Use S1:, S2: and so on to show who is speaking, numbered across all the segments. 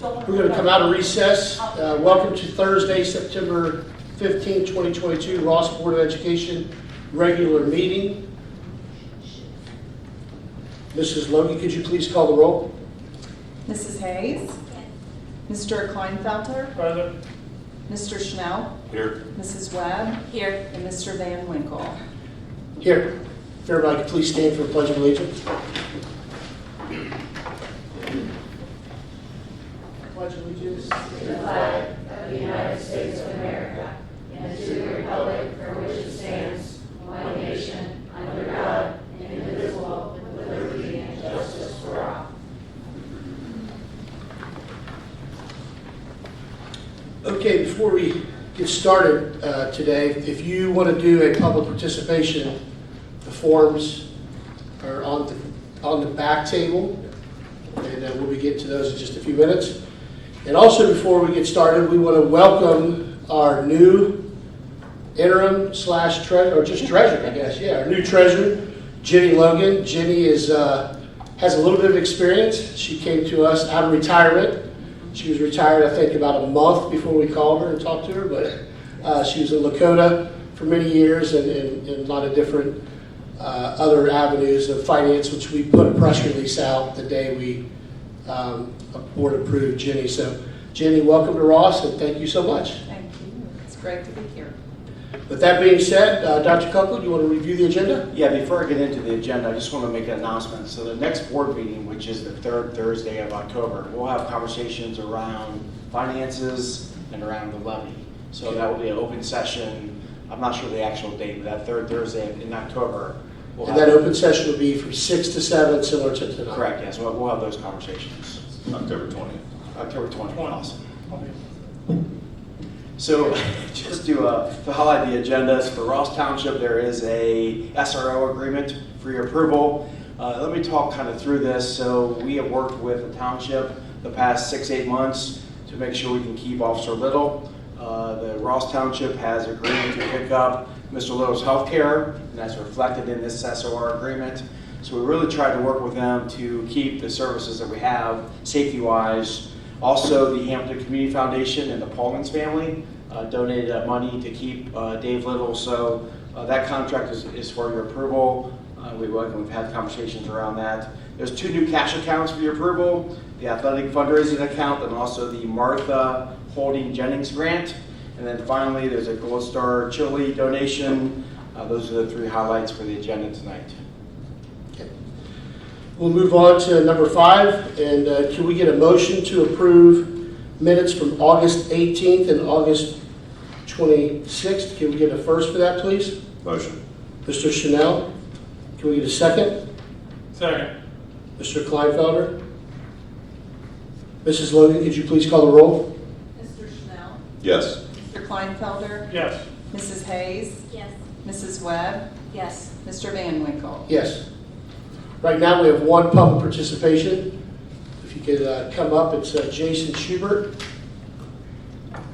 S1: We're going to come out of recess. Welcome to Thursday, September 15, 2022, Ross Board of Education regular meeting. Mrs. Logan, could you please call the roll?
S2: Mrs. Hayes? Mr. Kleinfelter?
S3: Present.
S2: Mr. Schnell?
S3: Here.
S2: Mrs. Webb? Here. And Mr. Van Winkle?
S1: Here. If everybody could please stand for the Pledge of Allegiance. Pledge of Allegiance.
S4: To the flag of the United States of America and to the republic for which it stands, one nation, under God, indivisible, with liberty and justice for all.
S1: Okay, before we get started today, if you want to do a public participation, the forms are on the back table, and we'll be getting to those in just a few minutes. And also, before we get started, we want to welcome our new interim slash treasurer, or just treasurer, I guess. Yeah, our new treasurer, Jenny Logan. Jenny is has a little bit of experience. She came to us out of retirement. She was retired, I think, about a month before we called her and talked to her. But she was in Lakota for many years and a lot of different other avenues of finance, which we put a press release out the day we board approved Jenny. So, Jenny, welcome to Ross, and thank you so much.
S2: Thank you. It's great to be here.
S1: With that being said, Dr. Kunkel, do you want to review the agenda?
S5: Yeah, before I get into the agenda, I just want to make an announcement. So the next board meeting, which is the third Thursday of October, we'll have conversations around finances and around the levy. So that will be an open session. I'm not sure the actual date, but that third Thursday in October.
S1: And that open session will be from 6 to 7, similar to tonight.
S5: Correct, yes. We'll have those conversations.
S3: October 20th.
S5: October 20th. Awesome. So just to highlight the agendas, for Ross Township, there is a SRO agreement for your approval. Let me talk kind of through this. So we have worked with the township the past 6-8 months to make sure we can keep Officer Little. The Ross Township has agreed to pick up Mr. Little's health care, and that's reflected in this SOR agreement. So we really tried to work with them to keep the services that we have safety-wise. Also, the Hampton Community Foundation and the Paulmans family donated that money to keep Dave Little. So that contract is for your approval. We've had conversations around that. There's 2 new cash accounts for your approval, the athletic fundraising account and also the Martha Holding Jennings grant. And then finally, there's a Gold Star Chili donation. Those are the 3 highlights for the agenda tonight.
S1: We'll move on to number 5, and can we get a motion to approve minutes from August 18th and August 26th? Can we get a first for that, please?
S3: Motion.
S1: Mr. Chanel, can we get a second?
S3: Second.
S1: Mr. Kleinfelder? Mrs. Logan, could you please call the roll?
S2: Mr. Schnell?
S3: Yes.
S2: Mr. Kleinfelder?
S3: Yes.
S2: Mrs. Hayes?
S4: Yes.
S2: Mrs. Webb?
S4: Yes.
S2: Mr. Van Winkle?
S1: Yes. Right now, we have 1 public participation. If you could come up, it's Jason Schubert.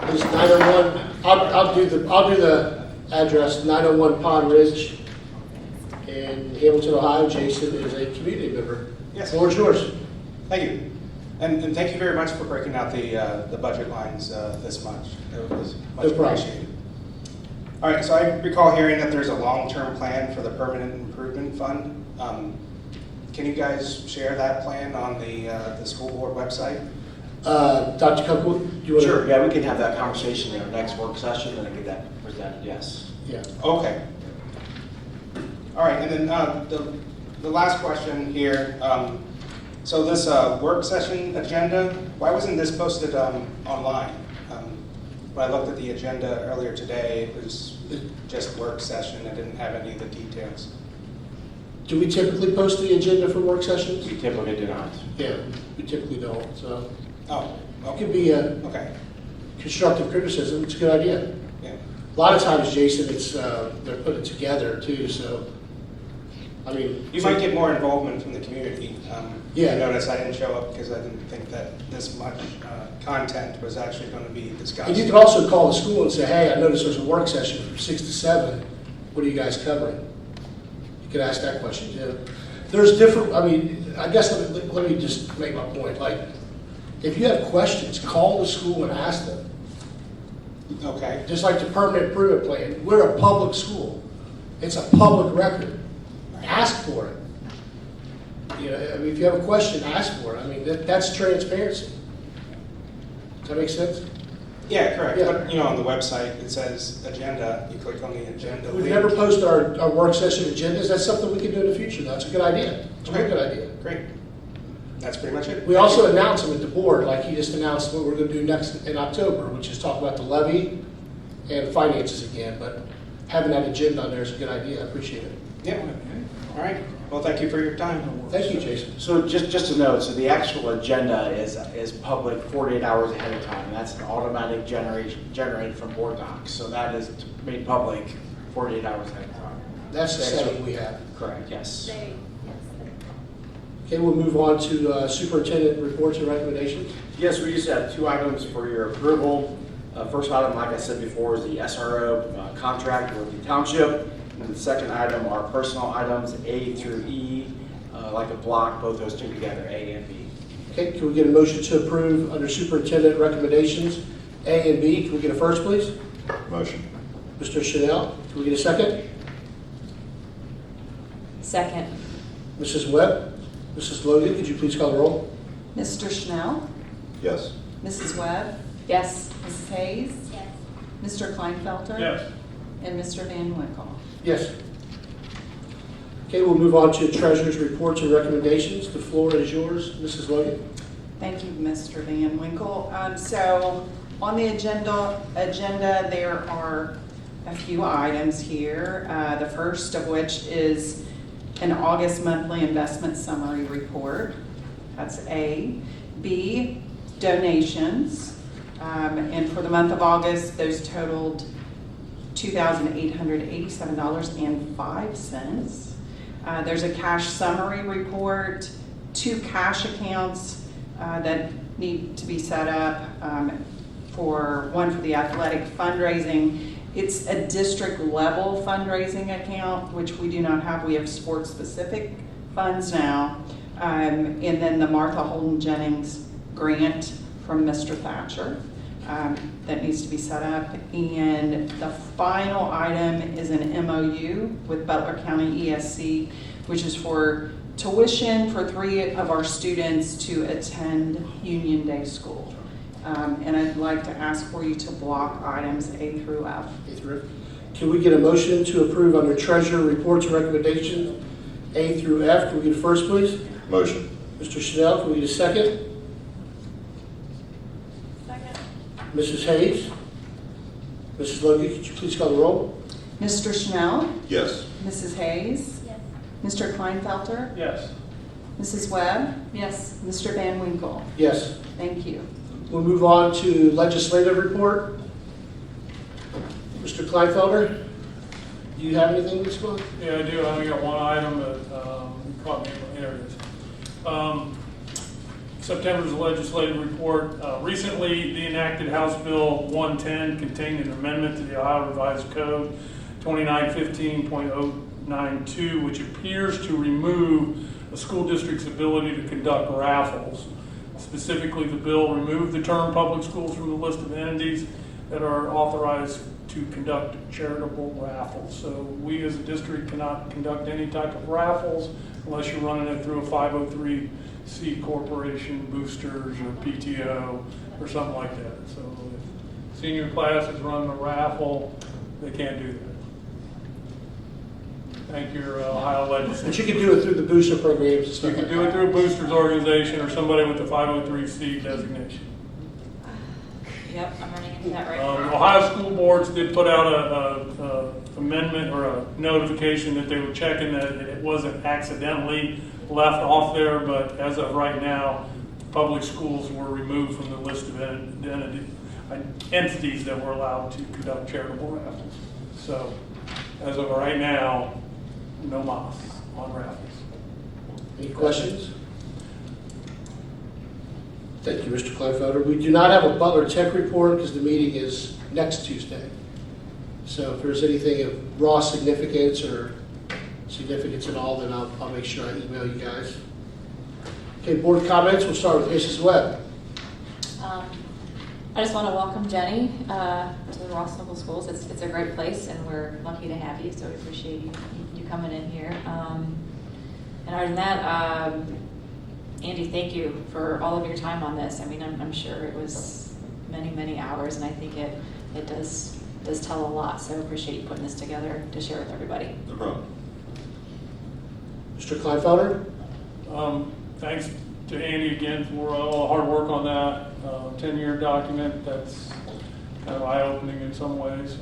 S1: It's 901. I'll do the address, 901 Pond Ridge in Hamilton, Ohio. Jason is a community member.
S6: Yes.
S1: The floor is yours.
S6: Thank you. And thank you very much for breaking out the budget lines this much. It was much
S1: No problem.
S6: appreciated. All right, so I recall hearing that there's a long-term plan for the Permanent Improvement Fund. Can you guys share that plan on the school board website?
S1: Dr. Kunkel, do you want
S5: Sure, yeah, we can have that conversation in our next work session and get that presented, yes.
S1: Yeah.
S6: Okay. All right, and then the last question here. So this work session agenda, why wasn't this posted online? When I looked at the agenda earlier today, it was just work session. It didn't have any of the details.
S1: Do we typically post the agenda for work sessions?
S5: We typically do not.
S1: Yeah, we typically don't. So
S6: Oh,
S1: it
S6: okay.
S1: could be a
S6: Okay,
S1: constructive criticism. It's a good idea.
S6: yeah.
S1: A lot of times, Jason, it's they're put it together too. So, I mean,
S6: You might get more involvement from the community.
S1: Yeah.
S6: I noticed I didn't show up because I didn't think that this much content was actually going to be discussed.
S1: And you can also call the school and say, "Hey, I noticed there's a work session from 6 to 7. What are you guys covering?" You could ask that question too. There's different. I mean, I guess let me just make my point. Like, If you have questions, call the school and ask them.
S6: Okay,
S1: Just like the permanent improvement plan, we're a public school. It's a public record. Ask for it. You know, I mean, if you have a question, ask for it. I mean, that's transparency. Does that make sense?
S6: yeah, correct,
S1: Yeah.
S6: but, on the website, it says agenda, you click on the agenda
S1: We've
S6: link.
S1: never posted our work session agendas. That's something we can do in the future. That's a good idea. It's a real good idea.
S6: Great, that's pretty much it.
S1: We also announce them at the board, like he just announced what we're going to do next in October, which is talk about the levy and finances again. But having that agenda on there is a good idea. I appreciate it.
S6: Yeah, all right, well, thank you for your time.
S1: Thank you, Jason.
S5: So just to note, so the actual agenda is public 48 hours ahead of time, and that's an automatic generated from Board Docs. So that is made public 48 hours ahead of time.
S1: That's the setting we have.
S5: Correct, yes.
S1: Okay, we'll move on to superintendent reports and recommendations.
S5: Yes, we just have 2 items for your approval. First item, like I said before, is the SRO contract with the township. And the second item are personal items, A through E, like a block, both those 2 together, A and B.
S1: Okay, can we get a motion to approve under superintendent recommendations, A and B? Can we get a first, please?
S3: Motion.
S1: Mr. Chanel, can we get a second?
S2: Second.
S1: Mrs. Webb? Mrs. Logan, could you please call the roll?
S2: Mr. Schnell?
S3: Yes.
S2: Mrs. Webb?
S4: Yes.
S2: Mrs. Hayes?
S4: Yes.
S2: Mr. Kleinfelter?
S3: Yes.
S2: And Mr. Van Winkle?
S1: Yes. Okay, we'll move on to treasurer's reports and recommendations. The floor is yours, Mrs. Logan.
S2: Thank you, Mr. Van Winkle. So on the agenda, there are a few items here. The first of which is an August monthly investment summary report. That's A. B, donations. And for the month of August, those totaled $2,887.05. There's a cash summary report, 2 cash accounts that need to be set up, one for the athletic fundraising. It's a district level fundraising account, which we do not have. We have sports specific funds now. And then the Martha Holden Jennings grant from Mr. Thatcher. That needs to be set up. And the final item is an MOU with Butler County ESC, which is for tuition for 3 of our students to attend Union Day School. And I'd like to ask for you to block items A through F.
S1: A through F. Can we get a motion to approve under treasurer reports and recommendations, A through F? Can we get a first, please?
S3: Motion.
S1: Mr. Chanel, can we get a second? Mrs. Hayes? Mrs. Logan, could you please call the roll?
S2: Mr. Schnell?
S3: Yes.
S2: Mrs. Hayes?
S4: Yes.
S2: Mr. Kleinfelter?
S3: Yes.
S2: Mrs. Webb? Yes. Mr. Van Winkle?
S1: Yes.
S2: Thank you.
S1: We'll move on to legislative report. Mr. Kleinfelder, do you have anything this month?
S3: Yeah, I do. I only got one item that caught me. There it is. September's legislative report. Recently, the enacted House Bill 110 contained an amendment to the Ohio Revised Code 2915.092, which appears to remove a school district's ability to conduct raffles. Specifically, the bill removed the term public schools from the list of entities that are authorized to conduct charitable raffles. So we as a district cannot conduct any type of raffles unless you're running it through a 503c corporation, boosters, or PTO, or something like that. So if senior class is running a raffle, they can't do that. Thank your Ohio legislature.
S1: But you can do it through the booster programs and
S3: You
S1: stuff
S3: can
S1: like
S3: do it
S1: that.
S3: through a boosters organization or somebody with a 503c designation.
S4: Yep, I'm running into that right now.
S3: Ohio school boards did put out a amendment or a notification that they were checking that it wasn't accidentally left off there, but as of right now, public schools were removed from the list of entities that were allowed to conduct charitable raffles. So as of right now, no mas on raffles.
S1: Any questions? Thank you, Mr. Kleinfelder. We do not have a Butler Tech report because the meeting is next Tuesday. So if there's anything of raw significance or significance at all, then I'll make sure I email you guys. Okay, board comments. We'll start with Mrs. Webb.
S7: I just want to welcome Jenny to the Ross Noble Schools. It's a great place, and we're lucky to have you, so we appreciate you coming in here. And other than that, Andy, thank you for all of your time on this. I mean, I'm sure it was many, many hours, and I think it does tell a lot, so I appreciate you putting this together to share with everybody.
S8: No problem.
S1: Mr. Kleinfelder?
S3: Thanks to Andy again for all the hard work on that 10-year document. That's kind of eye-opening in some ways.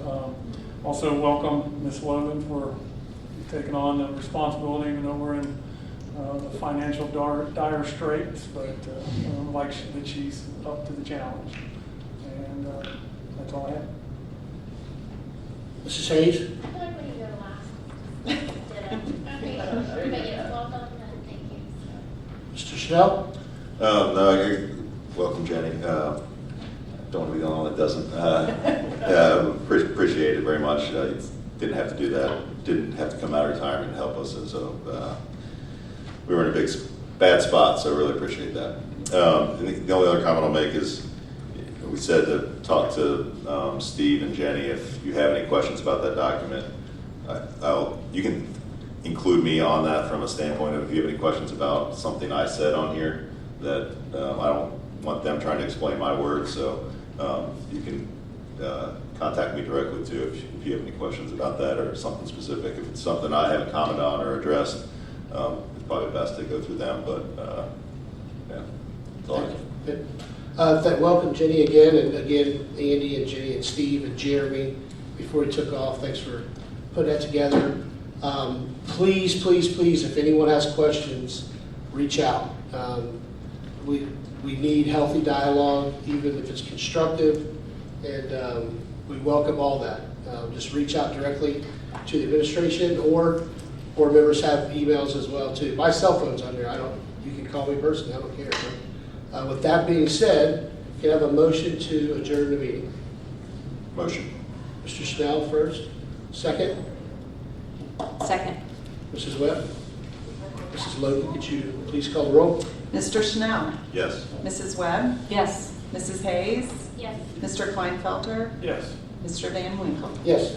S3: Also welcome Ms. Logan for taking on the responsibility, even though we're in the financial dire straits, but I like that she's up to the challenge. And that's all I have.
S1: Mrs. Hayes?
S4: I feel like when you go last, ditto. But yes, welcome and thank you.
S1: Mr. Schnell?
S8: Welcome, Jenny. Don't want to be the only one that doesn't. Appreciate it very much. You didn't have to do that. Didn't have to come out of retirement and help us, and so we were in a bad spot. So I really appreciate that. And the only other comment I'll make is we said to talk to Steve and Jenny if you have any questions about that document. You can include me on that from a standpoint of if you have any questions about something I said on here that I don't want them trying to explain my words. So you can contact me directly too if you have any questions about that or something specific. If it's something I haven't commented on or addressed, it's probably best to go through them. But yeah, that's all I have.
S1: Welcome Jenny again, and again Andy and Jenny and Steve and Jeremy before he took off. Thanks for putting that together. Please, please, please, if anyone has questions, reach out. We need healthy dialogue, even if it's constructive, and we welcome all that. Just reach out directly to the administration, or members have emails as well too. My cell phone's on there. You can call me personally. I don't care. But, with that being said, can I have a motion to adjourn the meeting?
S8: Motion.
S1: Mr. Schnell first. Second.
S7: Second.
S1: Mrs. Webb. Mrs. Logan, could you please call the roll?
S2: Mr. Schnell?
S8: Yes.
S2: Mrs. Webb?
S7: Yes.
S2: Mrs. Hayes?
S4: Yes.
S2: Mr. Kleinfelter?
S3: Yes.
S2: Mr. Van Winkle?
S1: Yes.